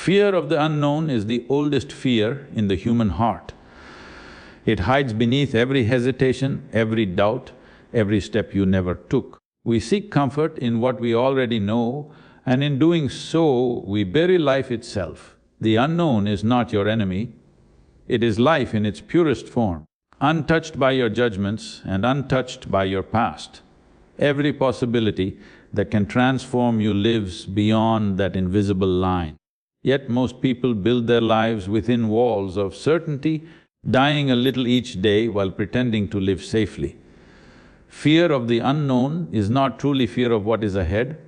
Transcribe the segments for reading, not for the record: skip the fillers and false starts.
Fear of the unknown is the oldest fear in the human heart. It hides beneath every hesitation, every doubt, every step you never took. We seek comfort in what we already know, and in doing so, we bury life itself. The unknown is not your enemy, it is life in its purest form, untouched by your judgments and untouched by your past. Every possibility that can transform you lives beyond that invisible line. Yet most people build their lives within walls of certainty, dying a little each day while pretending to live safely. Fear of the unknown is not truly fear of what is ahead,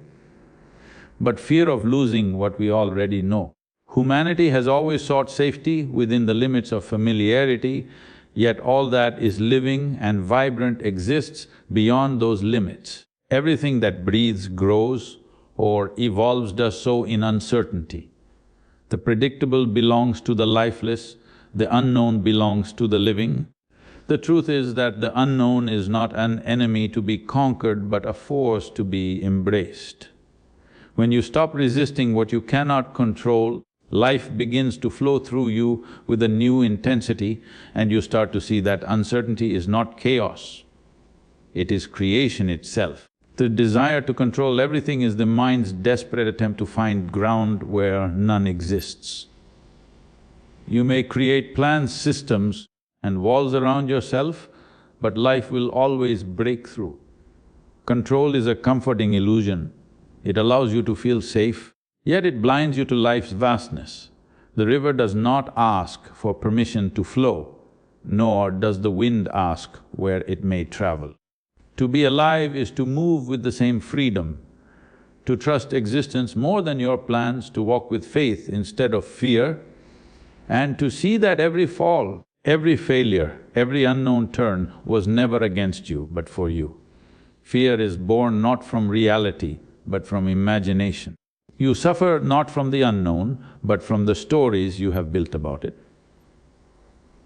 but fear of losing what we already know. Humanity has always sought safety within the limits of familiarity, yet all that is living and vibrant exists beyond those limits. Everything that breathes, grows, or evolves does so in uncertainty. The predictable belongs to the lifeless, the unknown belongs to the living. The truth is that the unknown is not an enemy to be conquered but a force to be embraced. When you stop resisting what you cannot control, life begins to flow through you with a new intensity, and you start to see that uncertainty is not chaos, it is creation itself. The desire to control everything is the mind's desperate attempt to find ground where none exists. You may create plans, systems and walls around yourself, but life will always break through. Control is a comforting illusion. It allows you to feel safe, yet it blinds you to life's vastness. The river does not ask for permission to flow, nor does the wind ask where it may travel. To be alive is to move with the same freedom, to trust existence more than your plans, to walk with faith instead of fear, and to see that every fall, every failure, every unknown turn was never against you but for you. Fear is born not from reality but from imagination. You suffer not from the unknown but from the stories you have built about it.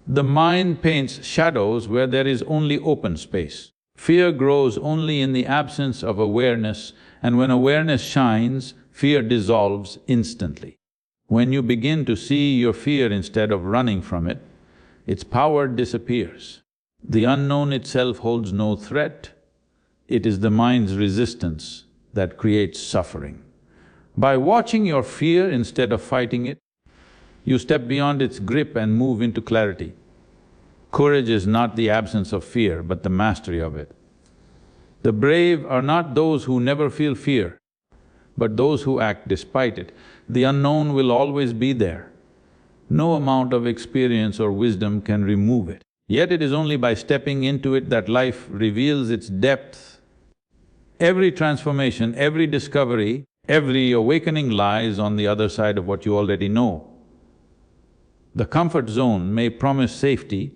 The mind paints shadows where there is only open space. Fear grows only in the absence of awareness, and when awareness shines, fear dissolves instantly. When you begin to see your fear instead of running from it, its power disappears. The unknown itself holds no threat, it is the mind's resistance that creates suffering. By watching your fear instead of fighting it, you step beyond its grip and move into clarity. Courage is not the absence of fear, but the mastery of it. The brave are not those who never feel fear, but those who act despite it. The unknown will always be there. No amount of experience or wisdom can remove it. Yet it is only by stepping into it that life reveals its depth. Every transformation, every discovery, every awakening lies on the other side of what you already know. The comfort zone may promise safety,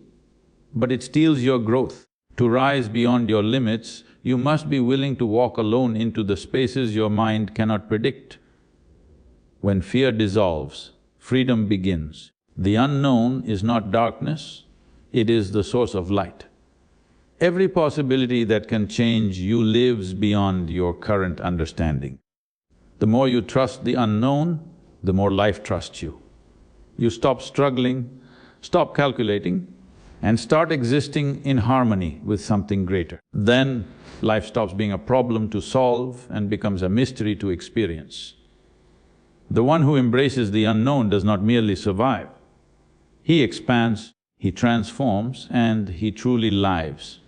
but it steals your growth. To rise beyond your limits, you must be willing to walk alone into the spaces your mind cannot predict. When fear dissolves, freedom begins. The unknown is not darkness, it is the source of light. Every possibility that can change you lives beyond your current understanding. The more you trust the unknown, the more life trusts you. You stop struggling, stop calculating, and start existing in harmony with something greater. Then life stops being a problem to solve and becomes a mystery to experience. The one who embraces the unknown does not merely survive. He expands, he transforms, and he truly lives.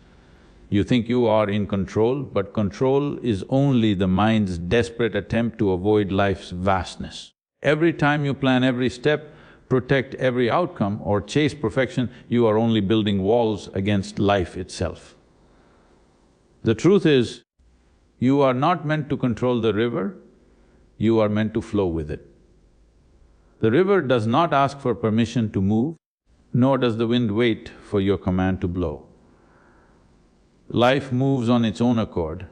You think you are in control, but control is only the mind's desperate attempt to avoid life's vastness. Every time you plan every step, protect every outcome, or chase perfection, you are only building walls against life itself. The truth is, you are not meant to control the river, you are meant to flow with it. The river does not ask for permission to move, nor does the wind wait for your command to blow. Life moves on its own accord,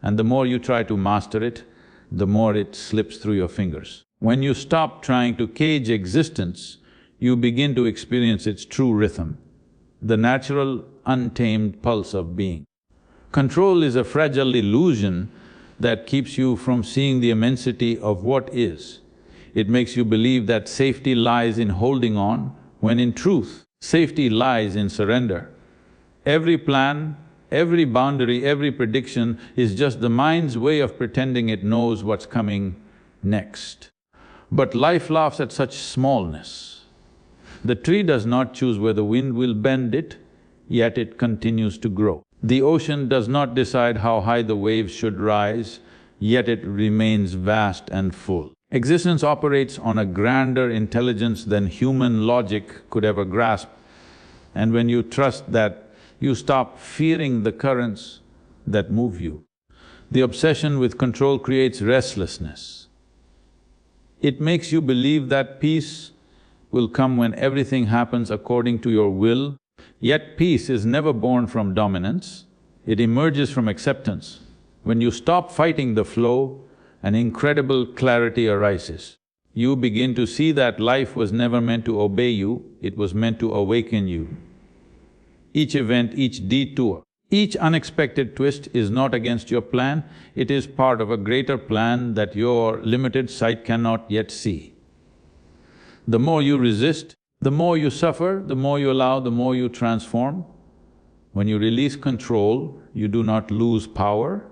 and the more you try to master it, the more it slips through your fingers. When you stop trying to cage existence, you begin to experience its true rhythm, the natural, untamed pulse of being. Control is a fragile illusion that keeps you from seeing the immensity of what is. It makes you believe that safety lies in holding on, when in truth, safety lies in surrender. Every plan, every boundary, every prediction is just the mind's way of pretending it knows what's coming next. But life laughs at such smallness. The tree does not choose where the wind will bend it, yet it continues to grow. The ocean does not decide how high the waves should rise, yet it remains vast and full. Existence operates on a grander intelligence than human logic could ever grasp. And when you trust that, you stop fearing the currents that move you. The obsession with control creates restlessness. It makes you believe that peace will come when everything happens according to your will, yet peace is never born from dominance, it emerges from acceptance. When you stop fighting the flow, an incredible clarity arises. You begin to see that life was never meant to obey you, it was meant to awaken you. Each event, each detour, each unexpected twist is not against your plan, it is part of a greater plan that your limited sight cannot yet see. The more you resist, the more you suffer, the more you allow, the more you transform. When you release control, you do not lose power,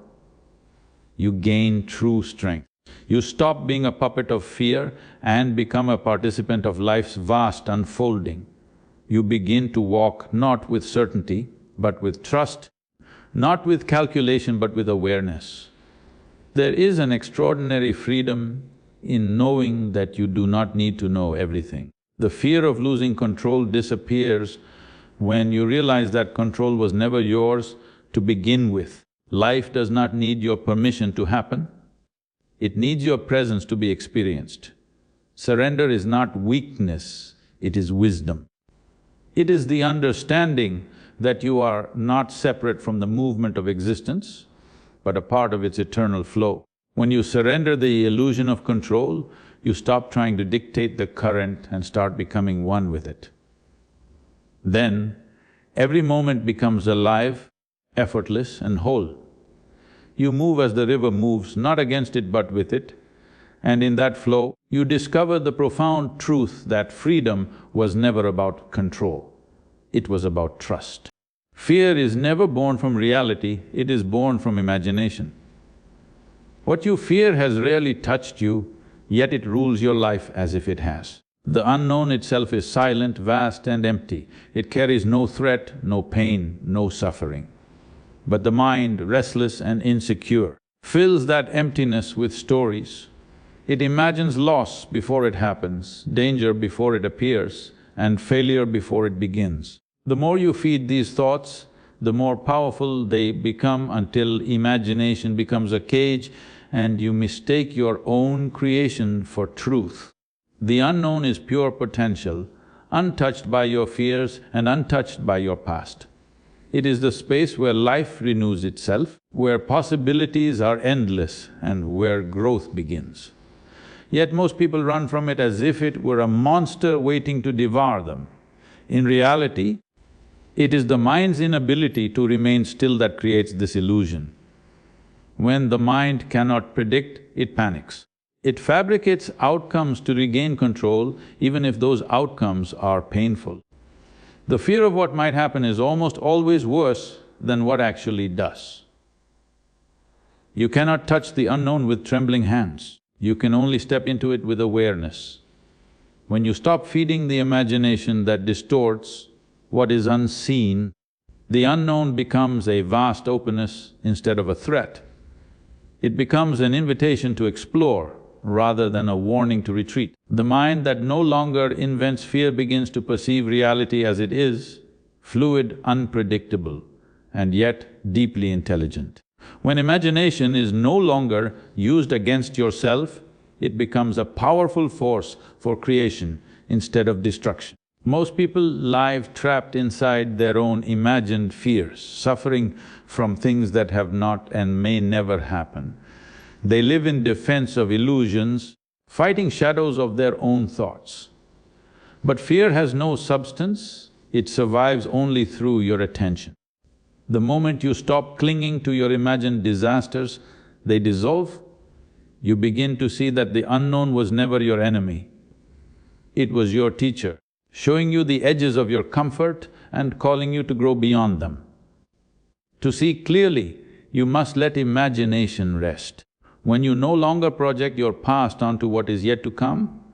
you gain true strength. You stop being a puppet of fear and become a participant of life's vast unfolding. You begin to walk not with certainty, but with trust, not with calculation, but with awareness. There is an extraordinary freedom in knowing that you do not need to know everything. The fear of losing control disappears when you realize that control was never yours to begin with. Life does not need your permission to happen, it needs your presence to be experienced. Surrender is not weakness, it is wisdom. It is the understanding that you are not separate from the movement of existence, but a part of its eternal flow. When you surrender the illusion of control, you stop trying to dictate the current and start becoming one with it. Then, every moment becomes alive, effortless and whole. You move as the river moves, not against it but with it, and in that flow, you discover the profound truth that freedom was never about control, it was about trust. Fear is never born from reality, it is born from imagination. What you fear has rarely touched you, yet it rules your life as if it has. The unknown itself is silent, vast and empty. It carries no threat, no pain, no suffering. But the mind, restless and insecure, fills that emptiness with stories. It imagines loss before it happens, danger before it appears, and failure before it begins. The more you feed these thoughts, the more powerful they become until imagination becomes a cage and you mistake your own creation for truth. The unknown is pure potential, untouched by your fears and untouched by your past. It is the space where life renews itself, where possibilities are endless and where growth begins. Yet most people run from it as if it were a monster waiting to devour them. In reality, it is the mind's inability to remain still that creates this illusion. When the mind cannot predict, it panics. It fabricates outcomes to regain control, even if those outcomes are painful. The fear of what might happen is almost always worse than what actually does. You cannot touch the unknown with trembling hands, you can only step into it with awareness. When you stop feeding the imagination that distorts what is unseen, the unknown becomes a vast openness instead of a threat. It becomes an invitation to explore rather than a warning to retreat. The mind that no longer invents fear begins to perceive reality as it is, fluid, unpredictable, and yet deeply intelligent. When imagination is no longer used against yourself, it becomes a powerful force for creation instead of destruction. Most people live trapped inside their own imagined fears, suffering from things that have not and may never happen. They live in defense of illusions, fighting shadows of their own thoughts. But fear has no substance, it survives only through your attention. The moment you stop clinging to your imagined disasters, they dissolve, You begin to see that the unknown was never your enemy. It was your teacher, showing you the edges of your comfort and calling you to grow beyond them. To see clearly, you must let imagination rest. When you no longer project your past onto what is yet to come,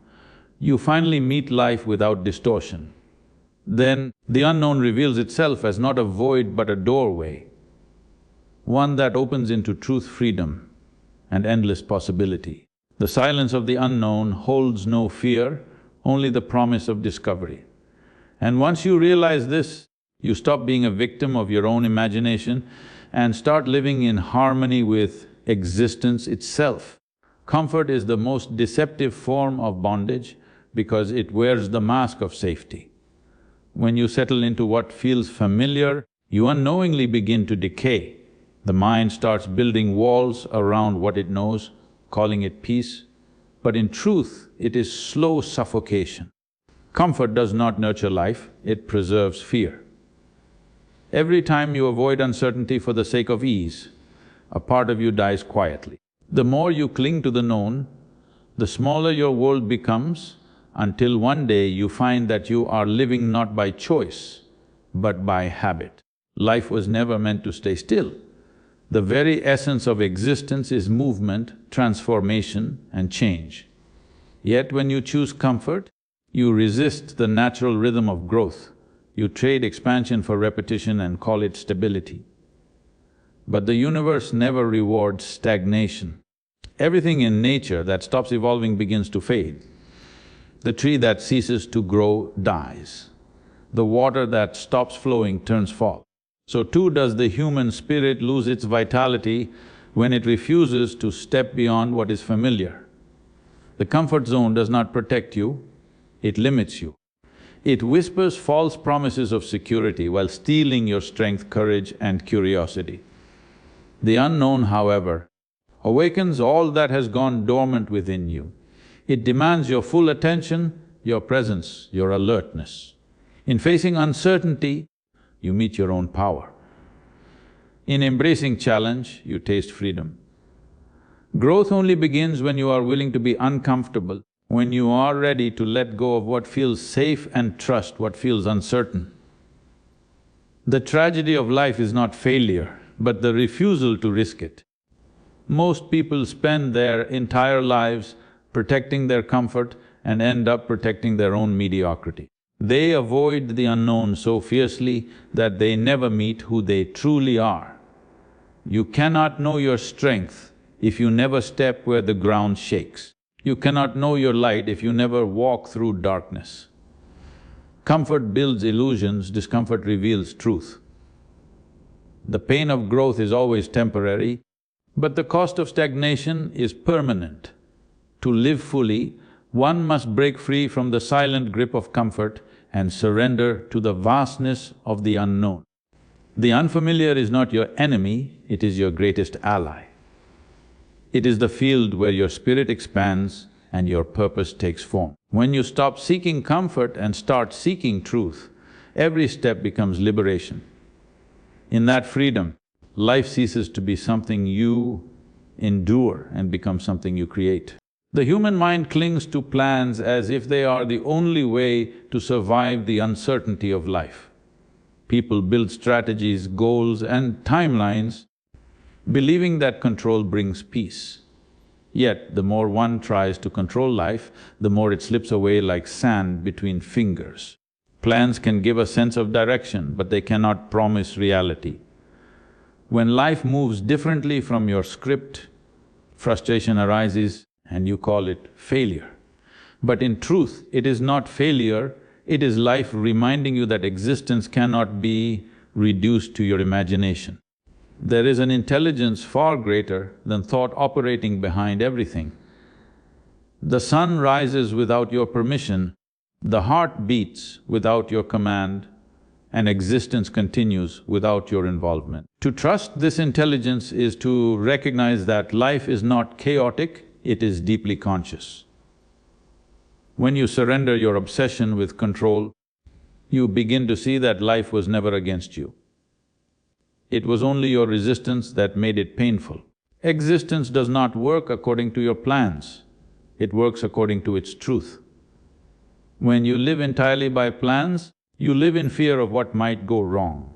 you finally meet life without distortion. Then the unknown reveals itself as not a void but a doorway, one that opens into truth, freedom and endless possibility. The silence of the unknown holds no fear, only the promise of discovery. And once you realize this, you stop being a victim of your own imagination and start living in harmony with existence itself. Comfort is the most deceptive form of bondage because it wears the mask of safety. When you settle into what feels familiar, you unknowingly begin to decay. The mind starts building walls around what it knows, calling it peace, but in truth, it is slow suffocation. Comfort does not nurture life, it preserves fear. Every time you avoid uncertainty for the sake of ease, a part of you dies quietly. The more you cling to the known, the smaller your world becomes, until one day you find that you are living not by choice, but by habit. Life was never meant to stay still. The very essence of existence is movement, transformation and change. Yet when you choose comfort, you resist the natural rhythm of growth. You trade expansion for repetition and call it stability. But the universe never rewards stagnation. Everything in nature that stops evolving begins to fade. The tree that ceases to grow dies. The water that stops flowing turns fall. So too does the human spirit lose its vitality when it refuses to step beyond what is familiar. The comfort zone does not protect you, it limits you. It whispers false promises of security while stealing your strength, courage and curiosity. The unknown, however, awakens all that has gone dormant within you. It demands your full attention, your presence, your alertness. In facing uncertainty, you meet your own power. In embracing challenge, you taste freedom. Growth only begins when you are willing to be uncomfortable, when you are ready to let go of what feels safe and trust what feels uncertain. The tragedy of life is not failure, but the refusal to risk it. Most people spend their entire lives protecting their comfort and end up protecting their own mediocrity. They avoid the unknown so fiercely that they never meet who they truly are. You cannot know your strength if you never step where the ground shakes. You cannot know your light if you never walk through darkness. Comfort builds illusions, discomfort reveals truth. The pain of growth is always temporary, but the cost of stagnation is permanent. To live fully, one must break free from the silent grip of comfort and surrender to the vastness of the unknown. The unfamiliar is not your enemy, it is your greatest ally. It is the field where your spirit expands and your purpose takes form. When you stop seeking comfort and start seeking truth, every step becomes liberation. In that freedom, life ceases to be something you endure and becomes something you create. The human mind clings to plans as if they are the only way to survive the uncertainty of life. People build strategies, goals and timelines, believing that control brings peace. Yet, the more one tries to control life, the more it slips away like sand between fingers. Plans can give a sense of direction, but they cannot promise reality. When life moves differently from your script, frustration arises and you call it failure. But in truth, it is not failure, it is life reminding you that existence cannot be reduced to your imagination. There is an intelligence far greater than thought operating behind everything. The sun rises without your permission, the heart beats without your command, and existence continues without your involvement. To trust this intelligence is to recognize that life is not chaotic, it is deeply conscious. When you surrender your obsession with control, you begin to see that life was never against you. It was only your resistance that made it painful. Existence does not work according to your plans, it works according to its truth. When you live entirely by plans, you live in fear of what might go wrong.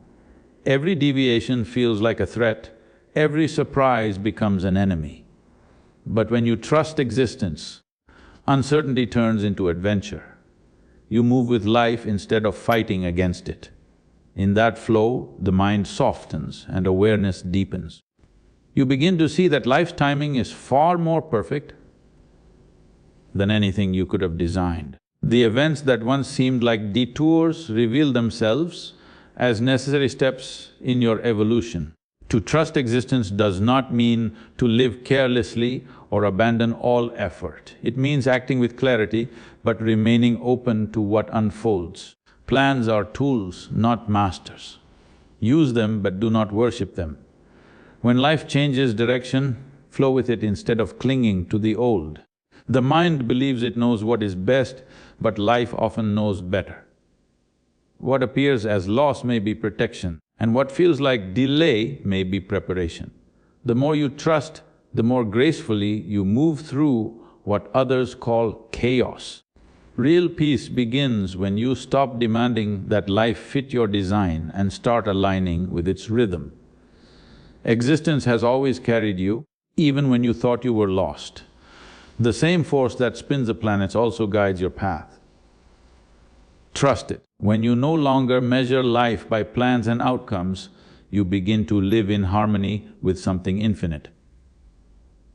Every deviation feels like a threat, every surprise becomes an enemy. But when you trust existence, uncertainty turns into adventure. You move with life instead of fighting against it. In that flow, the mind softens and awareness deepens. You begin to see that life's timing is far more perfect than anything you could have designed. The events that once seemed like detours reveal themselves as necessary steps in your evolution. To trust existence does not mean to live carelessly or abandon all effort. It means acting with clarity but remaining open to what unfolds. Plans are tools, not masters. Use them but do not worship them. When life changes direction, flow with it instead of clinging to the old. The mind believes it knows what is best, but life often knows better. What appears as loss may be protection, and what feels like delay may be preparation. The more you trust, the more gracefully you move through what others call chaos. Real peace begins when you stop demanding that life fit your design and start aligning with its rhythm. Existence has always carried you, even when you thought you were lost. The same force that spins the planets also guides your path. Trust it. When you no longer measure life by plans and outcomes, you begin to live in harmony with something infinite.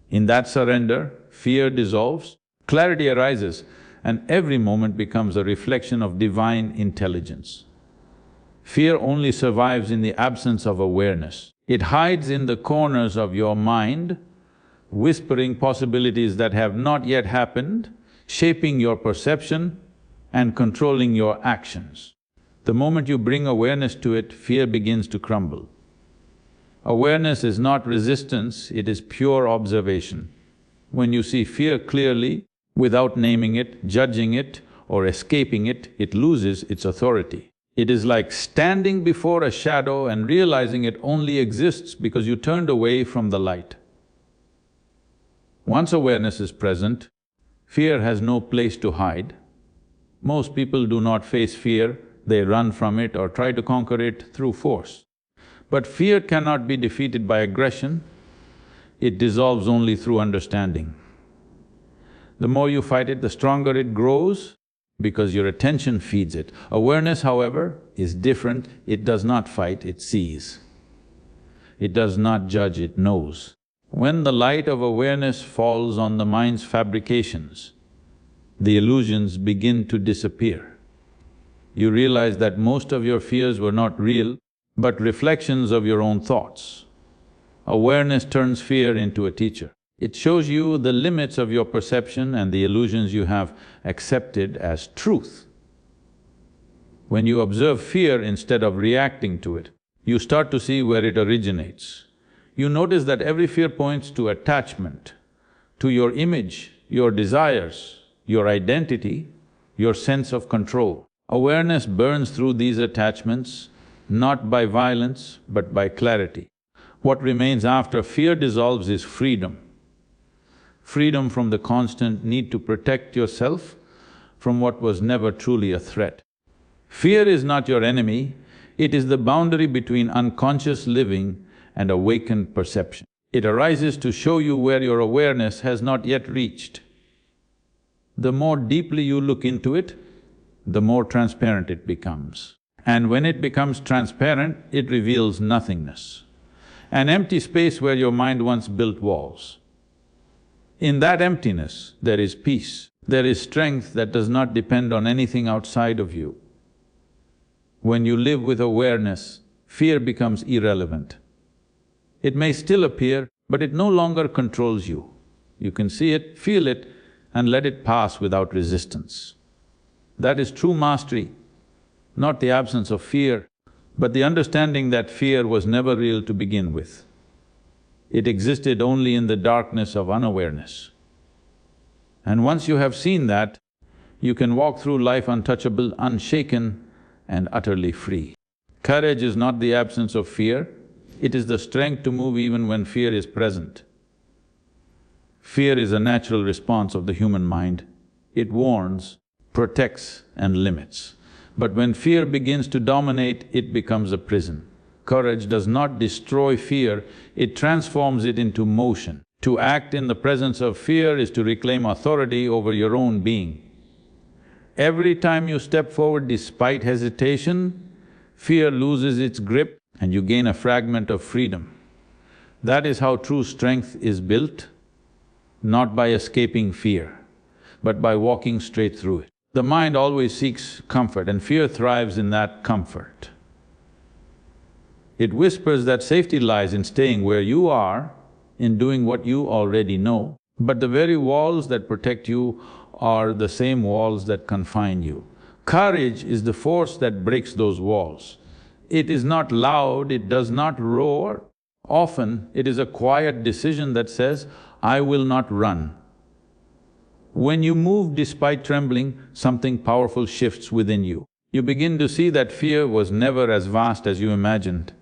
In that surrender, fear dissolves, clarity arises, and every moment becomes a reflection of divine intelligence. Fear only survives in the absence of awareness. It hides in the corners of your mind, whispering possibilities that have not yet happened, shaping your perception and controlling your actions. The moment you bring awareness to it, fear begins to crumble. Awareness is not resistance, it is pure observation. When you see fear clearly, without naming it, judging it, or escaping it, it loses its authority. It is like standing before a shadow and realizing it only exists because you turned away from the light. Once awareness is present, fear has no place to hide. Most people do not face fear, they run from it or try to conquer it through force. But fear cannot be defeated by aggression, it dissolves only through understanding. The more you fight it, the stronger it grows because your attention feeds it. Awareness, however, is different, it does not fight, it sees. It does not judge, it knows. When the light of awareness falls on the mind's fabrications, the illusions begin to disappear. You realize that most of your fears were not real, but reflections of your own thoughts. Awareness turns fear into a teacher. It shows you the limits of your perception and the illusions you have accepted as truth. When you observe fear instead of reacting to it, you start to see where it originates. You notice that every fear points to attachment, to your image, your desires, your identity, your sense of control. Awareness burns through these attachments, not by violence, but by clarity. What remains after fear dissolves is freedom. Freedom from the constant need to protect yourself from what was never truly a threat. Fear is not your enemy, it is the boundary between unconscious living and awakened perception. It arises to show you where your awareness has not yet reached. The more deeply you look into it, the more transparent it becomes. And when it becomes transparent, it reveals nothingness, an empty space where your mind once built walls. In that emptiness, there is peace, there is strength that does not depend on anything outside of you. When you live with awareness, fear becomes irrelevant. It may still appear, but it no longer controls you. You can see it, feel it, and let it pass without resistance. That is true mastery, not the absence of fear, but the understanding that fear was never real to begin with. It existed only in the darkness of unawareness. And once you have seen that, you can walk through life untouchable, unshaken, and utterly free. Courage is not the absence of fear, it is the strength to move even when fear is present. Fear is a natural response of the human mind. It warns, protects and limits. But when fear begins to dominate, it becomes a prison. Courage does not destroy fear, it transforms it into motion. To act in the presence of fear is to reclaim authority over your own being. Every time you step forward despite hesitation, fear loses its grip and you gain a fragment of freedom. That is how true strength is built, not by escaping fear, but by walking straight through it. The mind always seeks comfort and fear thrives in that comfort. It whispers that safety lies in staying where you are, in doing what you already know, but the very walls that protect you are the same walls that confine you. Courage is the force that breaks those walls. It is not loud, it does not roar. Often, it is a quiet decision that says, I will not run. When you move despite trembling, something powerful shifts within you. You begin to see that fear was never as vast as you imagined.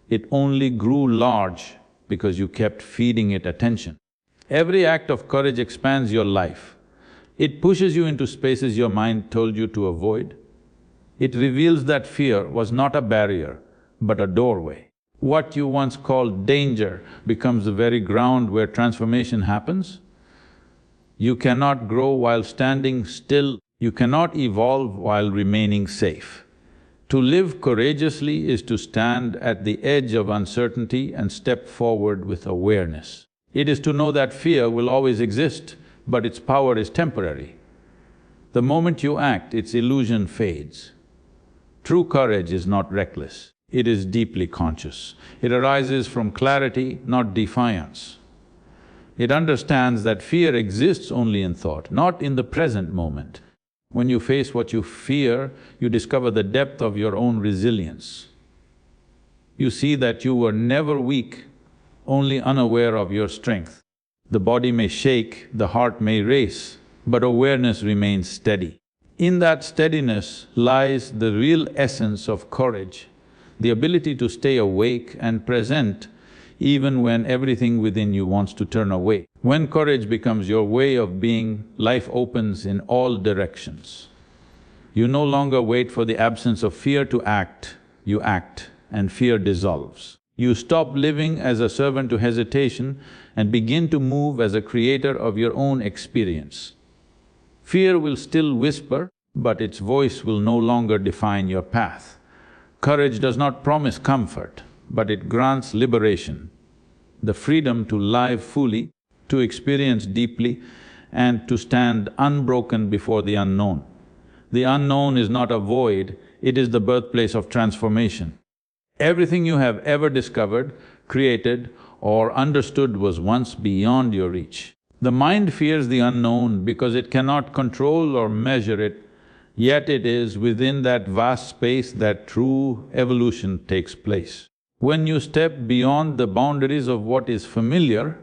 It only grew large because you kept feeding it attention. Every act of courage expands your life. It pushes you into spaces your mind told you to avoid. It reveals that fear was not a barrier, but a doorway. What you once called danger becomes the very ground where transformation happens. You cannot grow while standing still, you cannot evolve while remaining safe. To live courageously is to stand at the edge of uncertainty and step forward with awareness. It is to know that fear will always exist, but its power is temporary. The moment you act, its illusion fades. True courage is not reckless, it is deeply conscious. It arises from clarity, not defiance. It understands that fear exists only in thought, not in the present moment. When you face what you fear, you discover the depth of your own resilience. You see that you were never weak, only unaware of your strength. The body may shake, the heart may race, but awareness remains steady. In that steadiness lies the real essence of courage, the ability to stay awake and present even when everything within you wants to turn away. When courage becomes your way of being, life opens in all directions. You no longer wait for the absence of fear to act, you act and fear dissolves. You stop living as a servant to hesitation and begin to move as a creator of your own experience. Fear will still whisper, but its voice will no longer define your path. Courage does not promise comfort, but it grants liberation, the freedom to live fully, to experience deeply, and to stand unbroken before the unknown. The unknown is not a void, it is the birthplace of transformation. Everything you have ever discovered, created, or understood was once beyond your reach. The mind fears the unknown because it cannot control or measure it, yet it is within that vast space that true evolution takes place. When you step beyond the boundaries of what is familiar,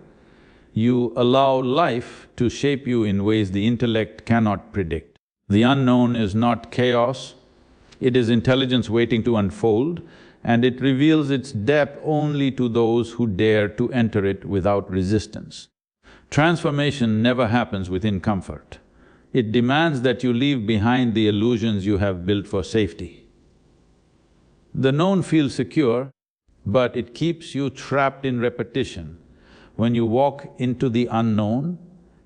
you allow life to shape you in ways the intellect cannot predict. The unknown is not chaos, it is intelligence waiting to unfold, and it reveals its depth only to those who dare to enter it without resistance. Transformation never happens within comfort. It demands that you leave behind the illusions you have built for safety. The known feels secure, but it keeps you trapped in repetition. When you walk into the unknown,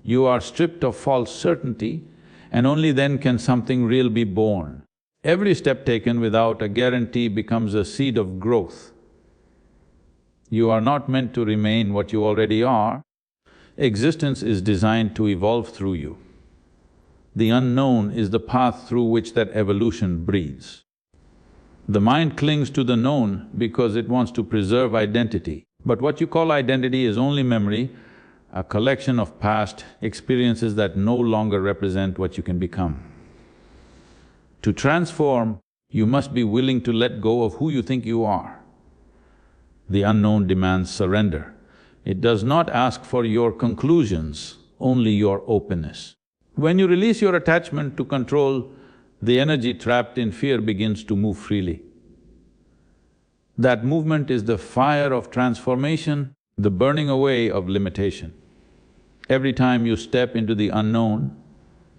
you are stripped of false certainty, and only then can something real be born. Every step taken without a guarantee becomes a seed of growth. You are not meant to remain what you already are. Existence is designed to evolve through you. The unknown is the path through which that evolution breathes. The mind clings to the known because it wants to preserve identity. But what you call identity is only memory, a collection of past experiences that no longer represent what you can become. To transform, you must be willing to let go of who you think you are. The unknown demands surrender. It does not ask for your conclusions, only your openness. When you release your attachment to control, the energy trapped in fear begins to move freely. That movement is the fire of transformation, the burning away of limitation. Every time you step into the unknown,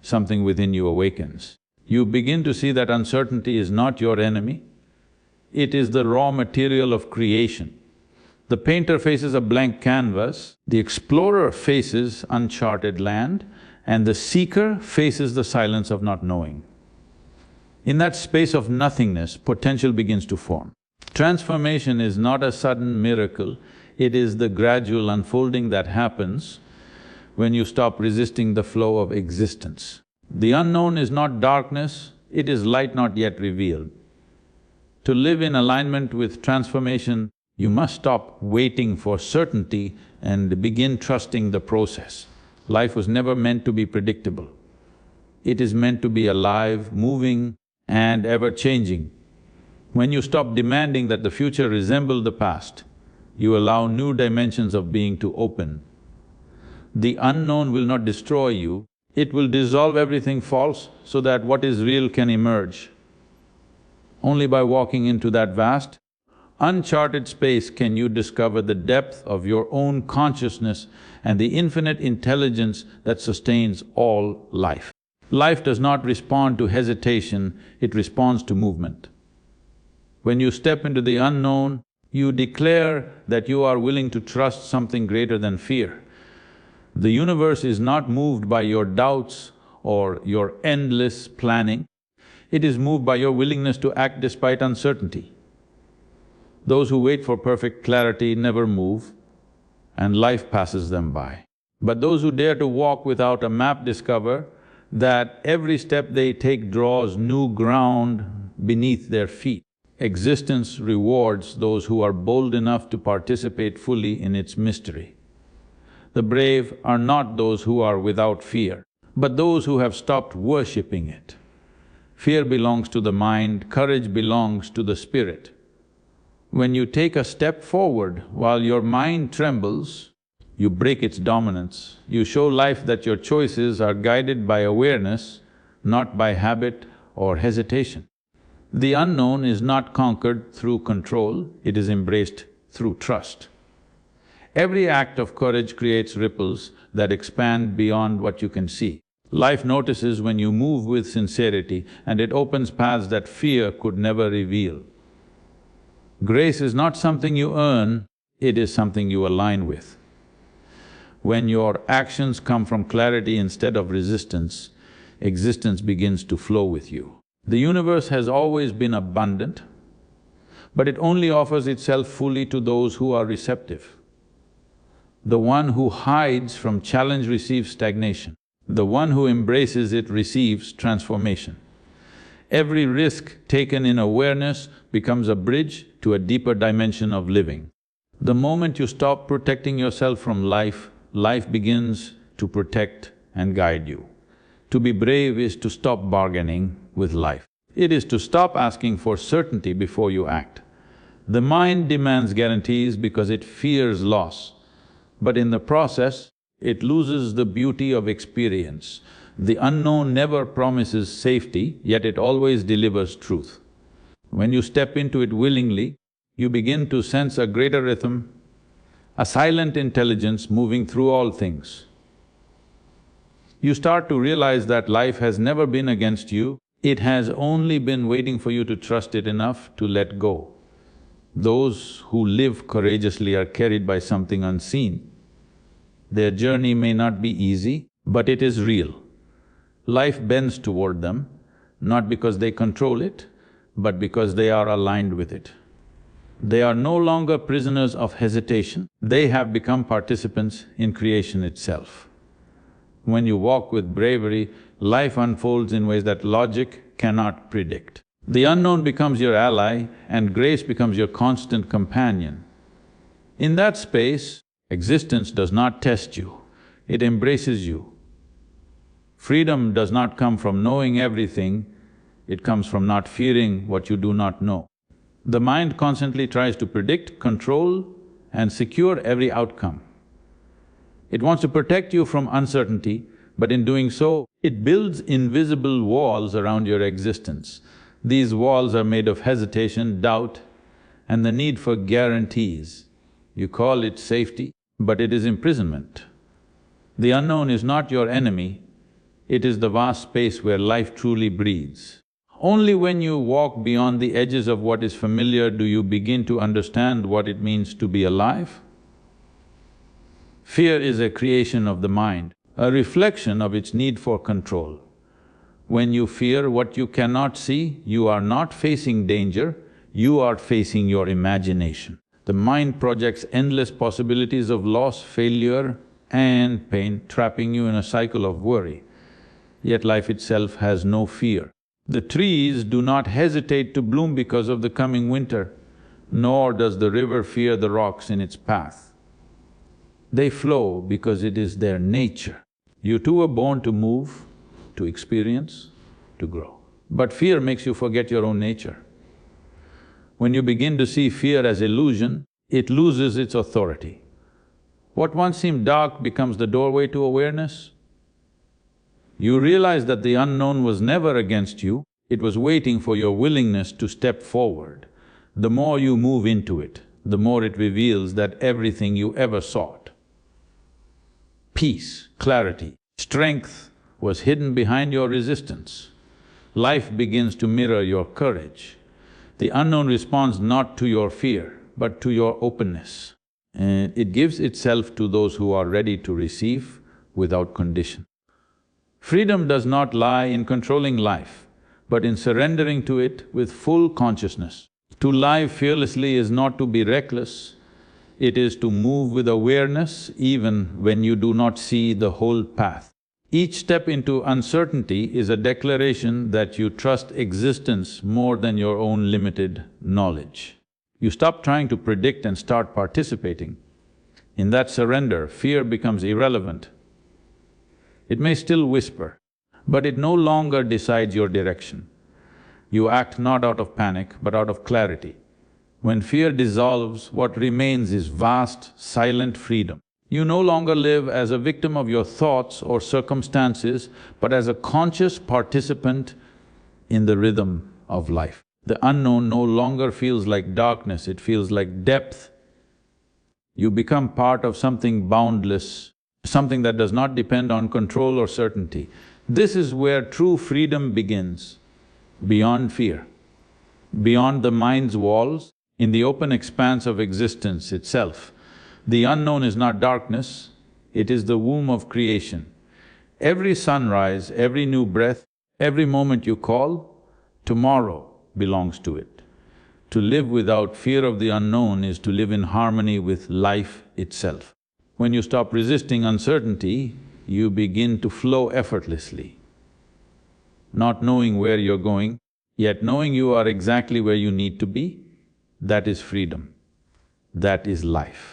something within you awakens. You begin to see that uncertainty is not your enemy, it is the raw material of creation. The painter faces a blank canvas, the explorer faces uncharted land, and the seeker faces the silence of not knowing. In that space of nothingness, potential begins to form. Transformation is not a sudden miracle, it is the gradual unfolding that happens when you stop resisting the flow of existence. The unknown is not darkness, it is light not yet revealed. To live in alignment with transformation, you must stop waiting for certainty and begin trusting the process. Life was never meant to be predictable. It is meant to be alive, moving and ever-changing. When you stop demanding that the future resemble the past, you allow new dimensions of being to open. The unknown will not destroy you, it will dissolve everything false so that what is real can emerge. Only by walking into that vast, uncharted space can you discover the depth of your own consciousness and the infinite intelligence that sustains all life. Life does not respond to hesitation, it responds to movement. When you step into the unknown, you declare that you are willing to trust something greater than fear. The universe is not moved by your doubts or your endless planning, it is moved by your willingness to act despite uncertainty. Those who wait for perfect clarity never move, and life passes them by. But those who dare to walk without a map discover that every step they take draws new ground beneath their feet. Existence rewards those who are bold enough to participate fully in its mystery. The brave are not those who are without fear, but those who have stopped worshipping it. Fear belongs to the mind, courage belongs to the spirit. When you take a step forward while your mind trembles, you break its dominance. You show life that your choices are guided by awareness, not by habit or hesitation. The unknown is not conquered through control, it is embraced through trust. Every act of courage creates ripples that expand beyond what you can see. Life notices when you move with sincerity and it opens paths that fear could never reveal. Grace is not something you earn, it is something you align with. When your actions come from clarity instead of resistance, existence begins to flow with you. The universe has always been abundant, but it only offers itself fully to those who are receptive. The one who hides from challenge receives stagnation. The one who embraces it receives transformation. Every risk taken in awareness becomes a bridge to a deeper dimension of living. The moment you stop protecting yourself from life, life begins to protect and guide you. To be brave is to stop bargaining with life. It is to stop asking for certainty before you act. The mind demands guarantees because it fears loss, but in the process, it loses the beauty of experience. The unknown never promises safety, yet it always delivers truth. When you step into it willingly, you begin to sense a greater rhythm, a silent intelligence moving through all things. You start to realize that life has never been against you, it has only been waiting for you to trust it enough to let go. Those who live courageously are carried by something unseen. Their journey may not be easy, but it is real. Life bends toward them, not because they control it, but because they are aligned with it. They are no longer prisoners of hesitation, they have become participants in creation itself. When you walk with bravery, life unfolds in ways that logic cannot predict. The unknown becomes your ally and grace becomes your constant companion. In that space, existence does not test you, it embraces you. Freedom does not come from knowing everything, it comes from not fearing what you do not know. The mind constantly tries to predict, control and secure every outcome. It wants to protect you from uncertainty, but in doing so, it builds invisible walls around your existence. These walls are made of hesitation, doubt and the need for guarantees. You call it safety, but it is imprisonment. The unknown is not your enemy, it is the vast space where life truly breathes. Only when you walk beyond the edges of what is familiar do you begin to understand what it means to be alive. Fear is a creation of the mind, a reflection of its need for control. When you fear what you cannot see, you are not facing danger, you are facing your imagination. The mind projects endless possibilities of loss, failure and pain, trapping you in a cycle of worry. Yet life itself has no fear. The trees do not hesitate to bloom because of the coming winter, nor does the river fear the rocks in its path. They flow because it is their nature. You too were born to move, to experience, to grow. But fear makes you forget your own nature. When you begin to see fear as illusion, it loses its authority. What once seemed dark becomes the doorway to awareness. You realize that the unknown was never against you, it was waiting for your willingness to step forward. The more you move into it, the more it reveals that everything you ever sought, peace, clarity, strength, was hidden behind your resistance. Life begins to mirror your courage. The unknown responds not to your fear, but to your openness. And it gives itself to those who are ready to receive without condition. Freedom does not lie in controlling life, but in surrendering to it with full consciousness. To live fearlessly is not to be reckless, it is to move with awareness even when you do not see the whole path. Each step into uncertainty is a declaration that you trust existence more than your own limited knowledge. You stop trying to predict and start participating. In that surrender, fear becomes irrelevant. It may still whisper, but it no longer decides your direction. You act not out of panic, but out of clarity. When fear dissolves, what remains is vast, silent freedom. You no longer live as a victim of your thoughts or circumstances, but as a conscious participant in the rhythm of life. The unknown no longer feels like darkness, it feels like depth. You become part of something boundless, something that does not depend on control or certainty. This is where true freedom begins, beyond fear, beyond the mind's walls, in the open expanse of existence itself. The unknown is not darkness, it is the womb of creation. Every sunrise, every new breath, every moment you call, tomorrow belongs to it. To live without fear of the unknown is to live in harmony with life itself. When you stop resisting uncertainty, you begin to flow effortlessly, not knowing where you're going, yet knowing you are exactly where you need to be. That is freedom, that is life.